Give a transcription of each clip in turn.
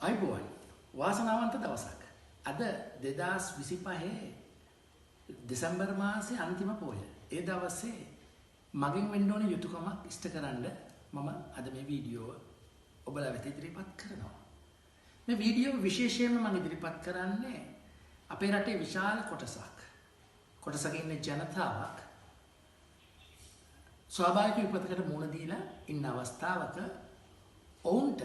අයිබෝන් වාසනාවන්ත දවසක්. අද 2025 දෙසැම්බර් මාසේ අන්තිම පෝය. ඒ දවසේ මගෙන් වෙන්න ඕන යුතුයකමක් ඉෂ්ට කරන්න මම අද මේ වීඩියෝව ඔබලා වෙත ඉදිරිපත් කරනවා. මේ වීඩියෝව විශේෂයෙන්ම මම ඉදිරිපත් කරන්නේ අපේ රටේ විශාල කොටසක ඉන්න ජනතාවක් ස්වාභාවික විපතකට මුහුණ දීලා ඉන්න අවස්ථාවක ඔවුන්ට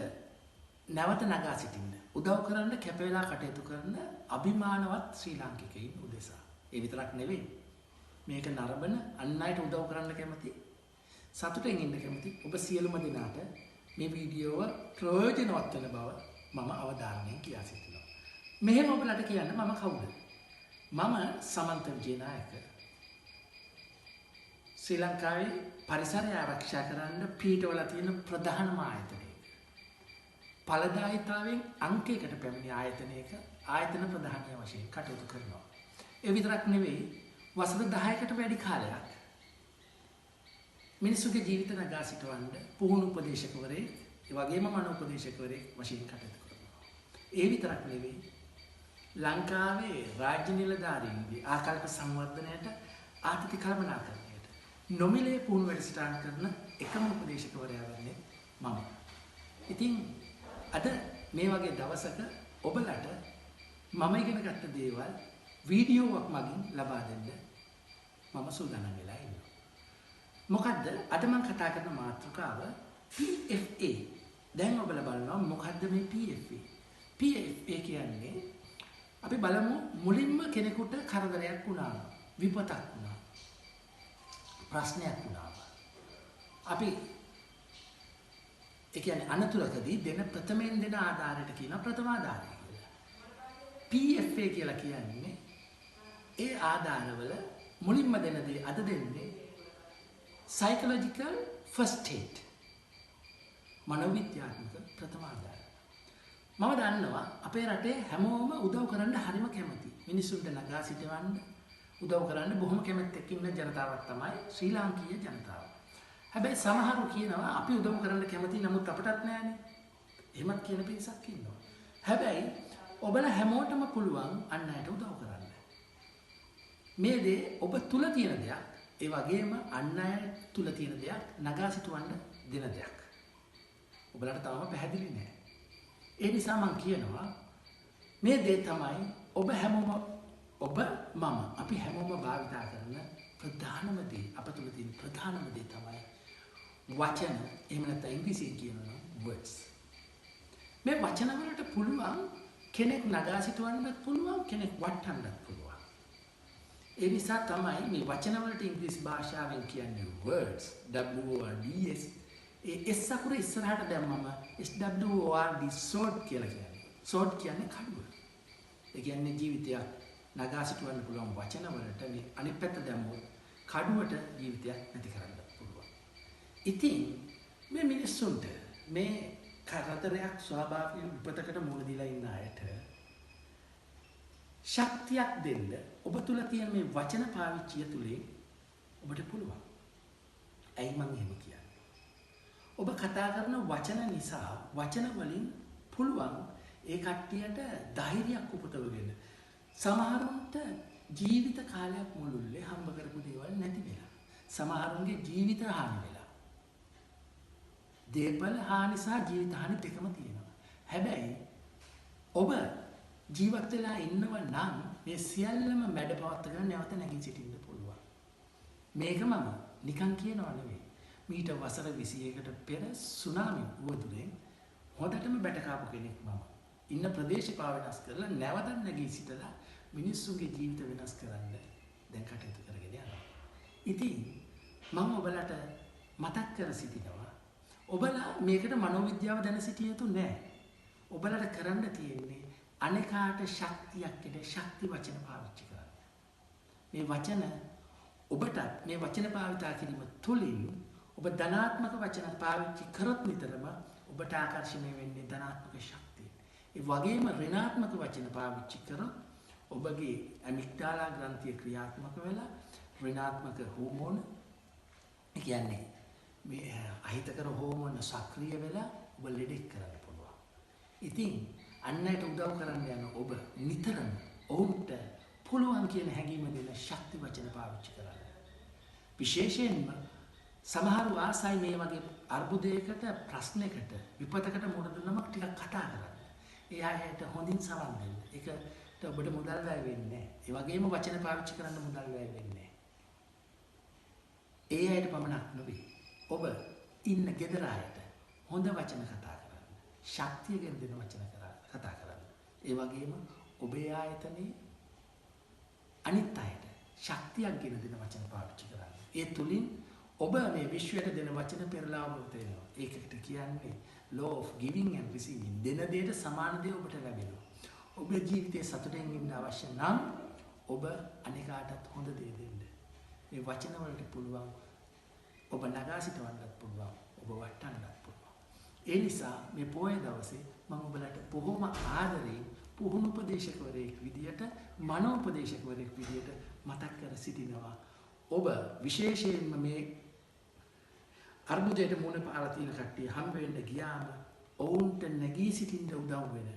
නැවත නගා සිටින්න උදව් කරන්න කැප වෙලා කටයුතු කරන අභිමානවත් ශ්‍රී ලාංකිකයින් උදෙසා. ඒ විතරක් නෙවෙයි. මේක නරඹන අන් අයට උදව් කරන්න කැමති සතුටින් ඉන්න කැමති ඔබ සියලුම දෙනාට මේ වීඩියෝව ප්‍රයෝජනවත් වෙන බව මම අවධාරණයෙන් කියා සිටිනවා. මෙහෙම ඔබලට කියන්න මම කවුද? මම සමන්ත විජේනායක. ශ්‍රී ලංකාවේ පරිසරය ආරක්ෂා කරන්න පිටවල තියෙන ප්‍රධානම ආයතනය. ඵලදායීතාවෙන් අංකයකට පැමිණි ආයතන ප්‍රධානීය වශයෙන් කටයුතු කරනවා. ඒ විතරක් නෙවෙයි වසර 10කට වැඩි කාලයක් මිනිසුගේ ජීවිත නගා සිටවන්න පුහුණු උපදේශකවරයෙක්, ඒ වගේම මනෝපදේශකවරයෙක් වශයෙන් කටයුතු කරනවා. ඒ විතරක් නෙවෙයි ලංකාවේ රාජ්‍ය නිලධාරීන්ගේ ආකල්ප සංවර්ධනයට ආර්ථික කළමනාකරණයට නොමිලේ පුහුණු වැඩසටහන් කරන එකම උපදේශකවරයා වෙන්නේ මම. ඉතින් අද මේ වගේ දවසක ඔබලට මම ඉගෙන ගත්ත දේවල් වීඩියෝවක් මගින් ලබා දෙන්න මම සූදානම් වෙලා ඉන්නවා. මොකද්ද අද මම කතා කරන මාතෘකාව PFA. දැන් ඔබලා බලනවා මොකද්ද මේ PFA? PFA කියන්නේ අපි බලමු මුලින්ම කෙනෙකුට කරදරයක් වුණා, විපතක් වුණා, ප්‍රශ්නයක් වුණා. අපි ඒ කියන්නේ අනතුරකදී දෙන ප්‍රථමයෙන් දෙන ආධාරයට කියන ප්‍රථම ආධාරය කියලා. PFA කියලා කියන්නේ ඒ ආධාරවල මුලින්ම දෙන දේ අද දෙන්නේ psychological first aid. මනෝවිද්‍යාත්මක ප්‍රථම ආධාරය. මම දන්නවා අපේ රටේ හැමෝම උදව් කරන්න හරිම කැමති. මිනිස්සුන්ට නගා සිටවන්න උදව් කරන්න බොහොම කැමැත්තෙන් ඉන්න ජනතාවක් තමයි ශ්‍රී ලාංකීය ජනතාව. හැබැයි සමහරු කියනවා අපි උදව් කරන්න කැමති නමුත් අපටත් නෑනේ. එහෙමත් කියන පිරිසක් ඉන්නවා. හැබැයි ඔබලා හැමෝටම පුළුවන් අන් අයට උදව් කරන්න. මේ දේ ඔබ තුල තියෙන දෙයක්, ඒ වගේම අන් අය තුල තියෙන දෙයක් නගා සිටවන්න දෙන දෙයක්. ඔබලට තාම පැහැදිලි නෑ. ඒ නිසා මම කියනවා මේ දේ තමයි ඔබ හැමෝම අපි හැමෝම භාවිතා කරන ප්‍රධානම දේ. අප තුල තියෙන ප්‍රධානම දේ තමයි වචන. එහෙම නැත්නම් ඉංග්‍රීසියෙන් කියනවා words. මේ වචන වලට පුළුවන් කෙනෙක් නගා සිටවන්නත් පුළුවන්, කෙනෙක් වටහන්නත් පුළුවන්. ඒ නිසා තමයි මේ වචන වලට ඉංග්‍රීසි භාෂාවෙන් කියන්නේ words, WORDS. ඒ S අකුර ඉස්සරහට දැම්මම SWORD sword කියලා කියන්නේ. sword කියන්නේ කඩුව. ඒ කියන්නේ ජීවිතයක් නගා සිටවන්න පුළුවන් වචන වලට මේ අනිත් පැත්ත දැම්මොත් කඩුවට ජීවිතයක් නැති කරන්න පුළුවන්. ඉතින් මේ මිනිස්සුන්ට මේ කරදරයක් ස්වාභාවික විපතකට මුහුණ දීලා ඉන්න අයට ශක්තියක් දෙන්න ඔබ තුල තියෙන මේ වචන පාවිච්චිය තුලින් ඔබට පුළුවන්. ඇයි මම එහෙම කියන්නේ? ඔබ කතා කරන වචන නිසා වචන වලින් පුළුවන් ඒ කට්ටියට ධෛර්යයක් උපදවගෙන සමහරුන්ට ජීවිත කාලයක් මුළුල්ලේ හම්බ කරපු දේවල් නැති වෙලා. සමහරුන්ගේ ජීවිත හානි වෙලා. දේපල හානි සහ ජීවිත හානි දෙකම තියෙනවා. හැබැයි ඔබ ජීවත් වෙලා ඉන්නව නම් මේ සියල්ලම මැඩපවත්වාගෙන නැවත නැගී සිටින්න පුළුවන්. මේක මම නිකන් කියනවා නෙවෙයි. මීට වසර 21කට පෙර සුනාමි වුවදුරෙන් හොඳටම බැටකාපු කෙනෙක් මම. ඉන්න ප්‍රදේශය වෙනස් කරලා නැවත නැගී සිටලා මිනිස්සුන්ගේ ජීවිත වෙනස් කරන්න දැන් කටයුතු කරගෙන යනවා. ඉතින් මම ඔබලට මතක් කර සිටිනවා ඔබලා මේකට මනෝවිද්‍යාව දැන සිටිය යුතු නෑ. ඔබලට කරන්න තියෙන්නේ අනේකාට ශක්තියක් දෙන ශක්ති වචන පාවිච්චි කරන්න. මේ වචන ඔබට මේ වචන භාවිතා කිරීම තුළින් ඔබ ධනාත්මක වචන පාවිච්චි කරොත් නිතරම ඔබට ආකර්ෂණය වෙන්නේ ධනාත්මක ශක්තිය. ඒ වගේම ඍණාත්මක වචන පාවිච්චි කරොත් ඔබගේ ඇමිග්ඩාලා ග්‍රන්ථිය ක්‍රියාත්මක වෙලා ඍණාත්මක හෝමෝන ඒ කියන්නේ මේ අහිතකර හෝමෝන සක්‍රිය වෙලා ඔබ ලෙඩෙක් කරන්න පුළුවන්. ඉතින් අන්නයට උදව් කරන්න යන ඔබ නිතරම ඔවුන්ට පුළුවන් කියන හැඟීම දෙන ශක්ති වචන පාවිච්චි කරන්න. විශේෂයෙන්ම සමහරු ආසයි මේ වගේ අර්බුදයකට ප්‍රශ්නයකට විපතකට මුහුණ දුන්නම ටිකක් කතා කරන්න. ඒ අයට හොඳින් සවන් දෙන්න. ඒකට ඔබට මුදල් වැය වෙන්නේ නැහැ. ඒ වගේම වචන පාවිච්චි කරන්න මුදල් වැය වෙන්නේ නැහැ. ඒ අයට පමණක් නෙවෙයි. ඔබ ඉන්න ගෙදර අයට හොඳ වචන කතා කරන්න. ශක්තිය ගෙන දෙන වචන කතා කරන්න. ඒ වගේම ඔබේ ආයතනයේ අනිත් අයට ශක්තියක් ගෙන දෙන වචන පාවිච්චි කරන්න. ඒ තුලින් ඔබ මේ විශ්වයට දෙන වචන පෙරලාවකට එනවා. ඒකට කියන්නේ law of giving and receiving. දෙන දෙයට සමාන දේ ඔබට ලැබෙනවා. ඔබේ ජීවිතයේ සතුටින් ඉන්න අවශ්‍ය නම් ඔබ අනිකාටත් හොඳ දේ දෙන්න. මේ වචන වලට පුළුවන් ඔබ නගා සිටවන්නත් පුළුවන්. ඔබ වටන්නත් පුළුවන්. ඒ නිසා මේ පොයේ දවසේ මම ඔබලට බොහොම ආදරයෙන් පුහුණු උපදේශකවරයෙක් විදියට මනෝපදේශකවරයෙක් විදියට මතක් කර සිටිනවා. ඔබ විශේෂයෙන්ම මේ අර්බුදයට මුහුණ පාලා තියෙන කට්ටිය හම්බ වෙන්න ගියාම ඔවුන්ට නැගී සිටින්න උදව් වෙන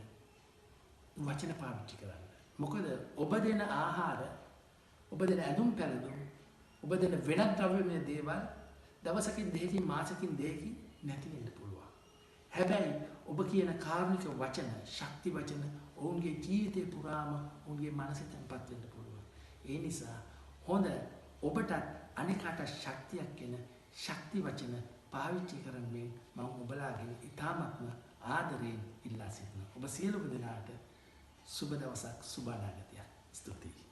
වචන පාවිච්චි කරන්න. මොකද ඔබ දෙන ආහාර, ඔබ දෙන ඇඳුම් පැළඳුම්, ඔබ දෙන වෙනත් ද්‍රව්‍යමය දේවල් දවසකින් දෙකකින් මාසකින් දෙකකින් නැති වෙන්න පුළුවන්. හැබැයි ඔබ කියන කාරුණික වචන, ශක්ති වචන ඔවුන්ගේ ජීවිතේ පුරාම ඔවුන්ගේ මනසේ තැන්පත් වෙන්න පුළුවන්. ඒ නිසා හොඳ ඔබට අනිකාට ශක්තියක් එන ශක්ති වචන පාවිච්චි කරන්නේ මම ඔබලාගෙන් ඉතාමත්ම ආදරයෙන් ඉල්ලා සිටිනවා. ඔබ සියලුම දෙනාට සුබ දවසක්, සුබ අනාගතයක්. ස්තුතියි.